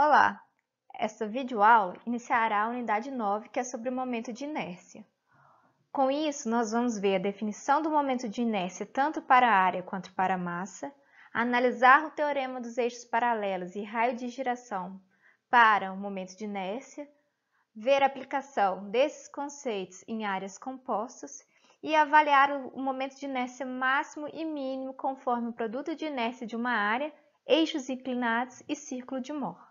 Olá! Esta videoaula iniciará a unidade 9, que é sobre o momento de inércia. Com isso, nós vamos ver a definição do momento de inércia tanto para a área quanto para a massa, analisar o teorema dos eixos paralelos e raio de giração para o momento de inércia, ver a aplicação desses conceitos em áreas compostas e avaliar o momento de inércia máximo e mínimo conforme o produto de inércia de uma área, eixos inclinados e círculo de Mohr.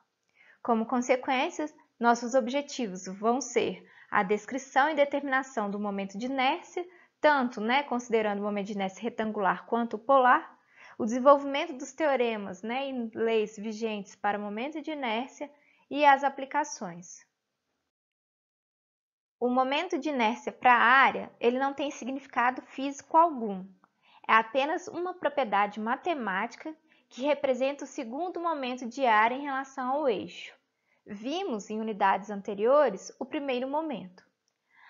Como consequência, nossos objetivos vão ser a descrição e determinação do momento de inércia, tanto considerando o momento de inércia retangular quanto polar, o desenvolvimento dos teoremas e leis vigentes para o momento de inércia e as aplicações. O momento de inércia para a área, ele não tem significado físico algum. É apenas uma propriedade matemática que representa o segundo momento de área em relação ao eixo. Vimos em unidades anteriores o primeiro momento.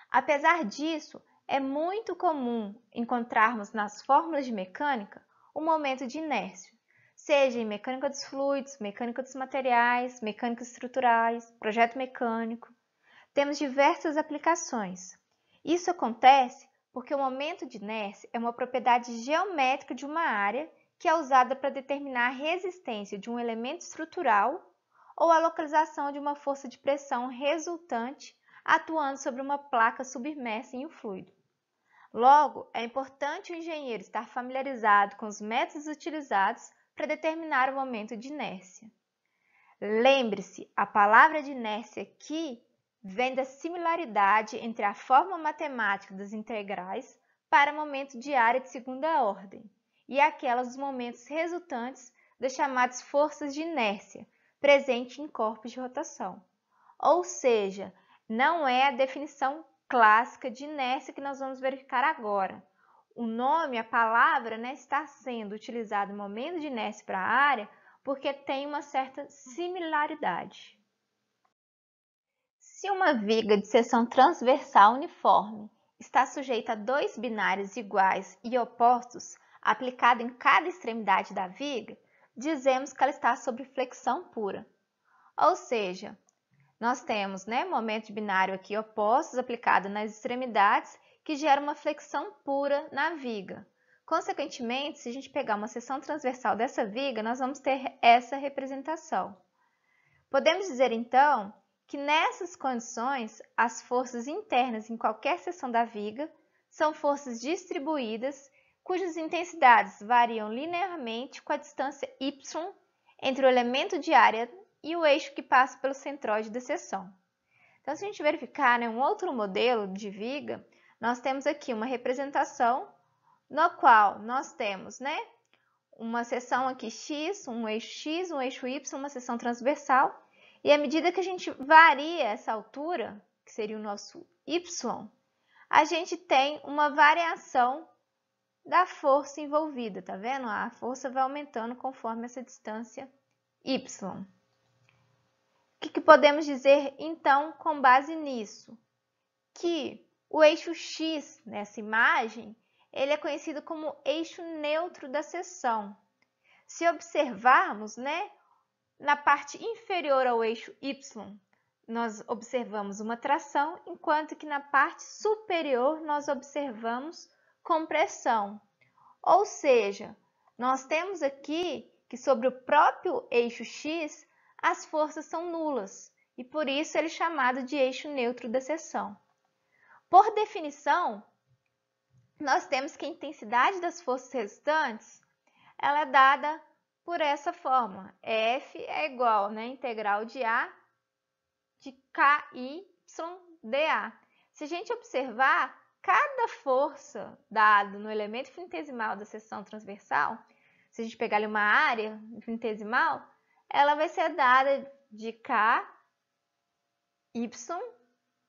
Apesar disso, é muito comum encontrarmos nas fórmulas de mecânica o momento de inércia, seja em mecânica dos fluidos, mecânica dos materiais, mecânica estruturais, projeto mecânico. Temos diversas aplicações. Isso acontece porque o momento de inércia é uma propriedade geométrica de uma área que é usada para determinar a resistência de um elemento estrutural ou a localização de uma força de pressão resultante atuando sobre uma placa submersa em um fluido. Logo, é importante o engenheiro estar familiarizado com os métodos utilizados para determinar o momento de inércia. Lembre-se, a palavra de inércia aqui vem da similaridade entre a fórmula matemática das integrais para momento de área de segunda ordem e aquelas dos momentos resultantes das chamadas forças de inércia, presente em corpos de rotação. Ou seja, não é a definição clássica de inércia que nós vamos verificar agora. O nome, a palavra, está sendo utilizado no momento de inércia para a área porque tem uma certa similaridade. Se uma viga de seção transversal uniforme está sujeita a dois binários iguais e opostos aplicado em cada extremidade da viga, dizemos que ela está sob flexão pura. Ou seja, nós temos momento de binário aqui opostos aplicado nas extremidades que gera uma flexão pura na viga. Consequentemente, se a gente pegar uma seção transversal dessa viga, nós vamos ter essa representação. Podemos dizer então que nessas condições, as forças internas em qualquer seção da viga são forças distribuídas cujas intensidades variam linearmente com a distância y entre o elemento de área e o eixo que passa pelo centroide da seção. Então, se a gente verificar um outro modelo de viga, nós temos aqui uma representação no qual nós temos uma seção aqui x, um eixo y, uma seção transversal, e à medida que a gente varia essa altura, que seria o nosso y, a gente tem uma variação da força envolvida, tá vendo? A força vai aumentando conforme essa distância y. O que podemos dizer, então, com base nisso? Que o eixo x, nessa imagem, ele é conhecido como eixo neutro da seção. Se observarmos, na parte inferior ao eixo y, nós observamos uma tração, enquanto que na parte superior nós observamos compressão. Ou seja, nós temos aqui que sobre o próprio eixo x, as forças são nulas, e por isso ele é chamado de eixo neutro da seção. Por definição, nós temos que a intensidade das forças resultantes ela é dada por essa fórmula. F é igual à integral de A de KY dA. Se a gente observar, cada força dada no elemento infinitesimal da seção transversal, se a gente pegar ali uma área infinitesimal, ela vai ser dada de KY,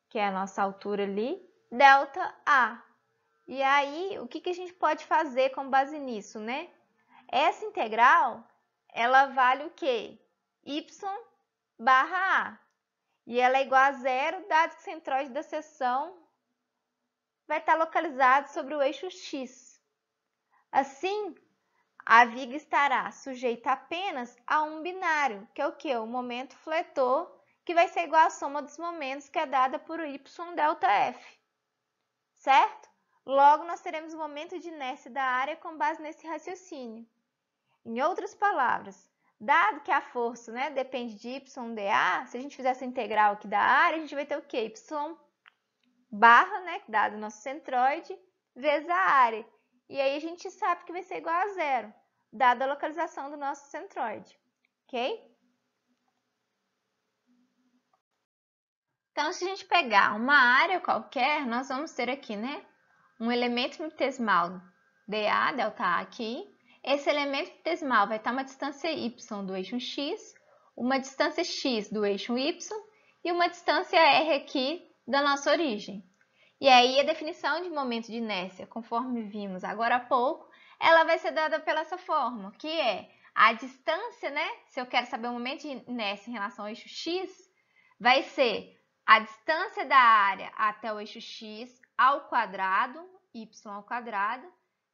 que é a nossa altura ali, delta A. E aí, o que a gente pode fazer com base nisso, Essa integral, ela vale o quê? Y barra A. E ela é igual a zero, dado que o centroide da seção vai estar localizado sobre o eixo x. Assim, a viga estará sujeita apenas a um binário, que é o quê? O momento fletor, que vai ser igual à soma dos momentos, que é dada por y delta f, certo? Logo, nós teremos o momento de inércia da área com base nesse raciocínio. Em outras palavras, dado que a força, né, depende de y dA, se a gente fizer essa integral aqui da área, a gente vai ter o quê? Y barra, né, dado o nosso centroide, vezes a área. E aí a gente sabe que vai ser igual a zero, dada a localização do nosso centroide, ok? Então, se a gente pegar uma área qualquer, nós vamos ter aqui, né, um elemento infinitesimal dA, delta A aqui. Esse elemento infinitesimal vai estar uma distância y do eixo x, uma distância x do eixo y e uma distância r aqui da nossa origem. E aí a definição de momento de inércia, conforme vimos agora há pouco, ela vai ser dada pela essa forma, que é a distância, né? Se eu quero saber o momento de inércia em relação ao eixo x, vai ser a distância da área até o eixo x ao quadrado, y ao quadrado,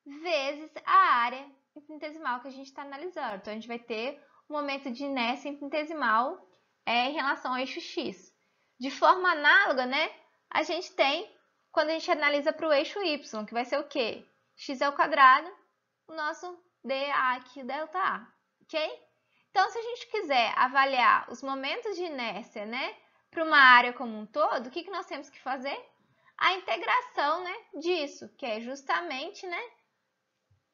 vezes a área infinitesimal que a gente está analisando. Então, a gente vai ter o momento de inércia infinitesimal em relação ao eixo x. De forma análoga, né, a gente tem quando a gente analisa para o eixo y, que vai ser o quê? X ao quadrado, o nosso dA aqui, delta A, ok? Então, se a gente quiser avaliar os momentos de inércia, né, para uma área como um todo, o que nós temos que fazer? A integração, né, disso, que é justamente, né,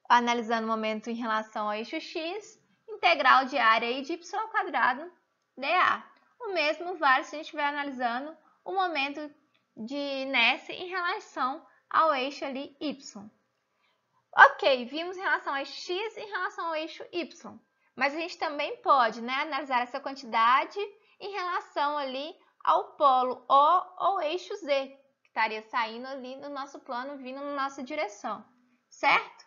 analisando o momento em relação ao eixo x, integral de área aí de y ao quadrado dA. O mesmo vale se a gente estiver analisando o momento de inércia em relação ao eixo ali y. Ok, vimos em relação ao eixo x e em relação ao eixo y, mas a gente também pode, né, analisar essa quantidade em relação ali ao polo O ou eixo z, que estaria saindo ali no nosso plano, vindo na nossa direção, certo?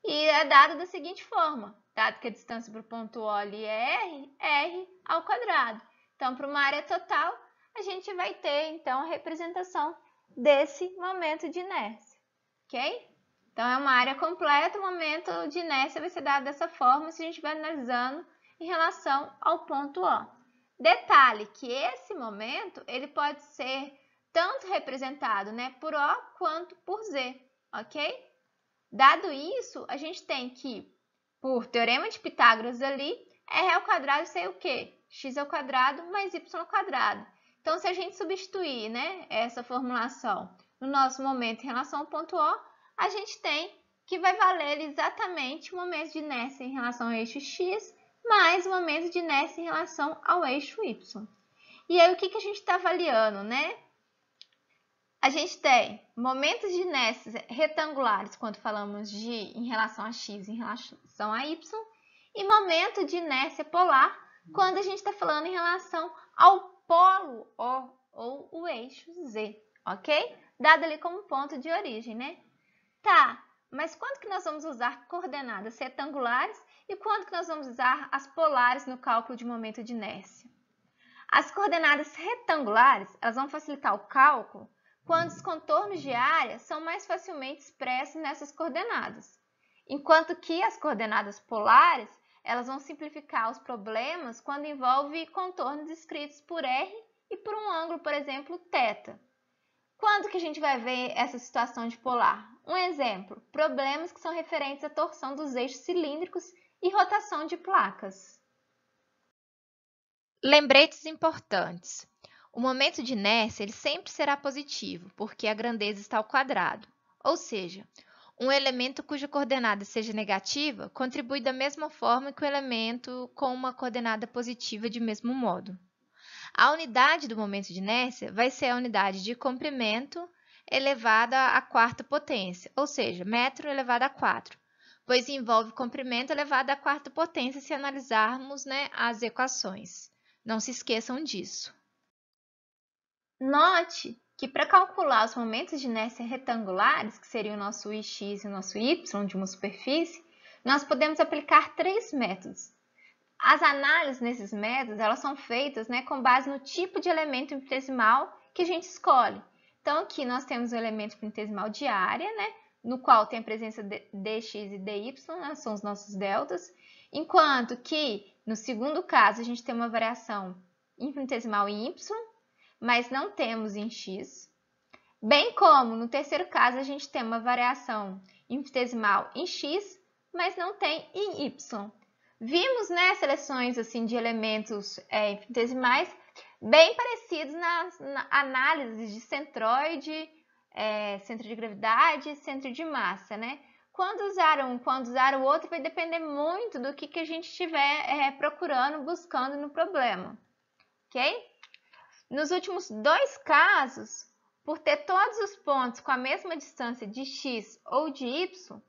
E é dado da seguinte forma, dado que a distância para o ponto O ali é r ao quadrado. Então, para uma área total, a gente vai ter, então, a representação desse momento de inércia, ok? Então, é uma área completa, o momento de inércia vai ser dado dessa forma se a gente estiver analisando em relação ao ponto O. Detalhe que esse momento, ele pode ser tanto representado, né, por O quanto por Z, ok? Dado isso, a gente tem que, por teorema de Pitágoras ali, r ao quadrado ser o quê? X ao quadrado mais y ao quadrado. Então, se a gente substituir, né, essa formulação no nosso momento em relação ao ponto O, a gente tem que vai valer exatamente o momento de inércia em relação ao eixo x mais o momento de inércia em relação ao eixo y. E aí, o que a gente está avaliando, né? A gente tem momentos de inércia retangulares quando falamos em relação a x em relação a y, e momento de inércia polar quando a gente está falando em relação ao polo O ou o eixo z, ok? Dado ali como ponto de origem, né? Tá, mas quando que nós vamos usar coordenadas retangulares e quando que nós vamos usar as polares no cálculo de momento de inércia? As coordenadas retangulares, elas vão facilitar o cálculo quando os contornos de área são mais facilmente expressos nessas coordenadas, enquanto que as coordenadas polares, elas vão simplificar os problemas quando envolve contornos escritos por r e por um ângulo, por exemplo, θ. Quando que a gente vai ver essa situação de polar? Um exemplo, problemas que são referentes à torção dos eixos cilíndricos e rotação de placas. Lembretes importantes. O momento de inércia ele sempre será positivo, porque a grandeza está ao quadrado. Ou seja, um elemento cuja coordenada seja negativa contribui da mesma forma que o elemento com uma coordenada positiva de mesmo modo. A unidade do momento de inércia vai ser a unidade de comprimento elevada à quarta potência, ou seja, metro elevado a 4, pois envolve comprimento elevado à quarta potência se analisarmos, né, as equações. Não se esqueçam disso. Note que para calcular os momentos de inércia retangulares, que seriam o nosso x e o nosso y de uma superfície, nós podemos aplicar três métodos. As análises nesses métodos elas são feitas, né, com base no tipo de elemento infinitesimal que a gente escolhe. Então, aqui nós temos o elemento infinitesimal de área, né, no qual tem a presença de dx e dy, né, são os nossos deltas, enquanto que no segundo caso a gente tem uma variação infinitesimal em y, mas não temos em x, bem como no terceiro caso a gente tem uma variação infinitesimal em x, mas não tem em y. Vimos, né, seleções assim, de elementos infinitesimais bem parecidos na análise de centroide, centro de gravidade e centro de massa, né? Quando usar um, quando usar o outro, vai depender muito do que a gente estiver procurando, buscando no problema, ok? Nos últimos dois casos, por ter todos os pontos com a mesma distância de x ou de y,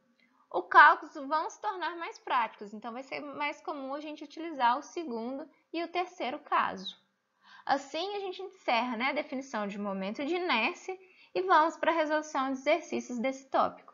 os cálculos vão se tornar mais práticos, então vai ser mais comum a gente utilizar o segundo e o terceiro caso. Assim, a gente encerra, né, a definição de momento de inércia e vamos para a resolução de exercícios desse tópico.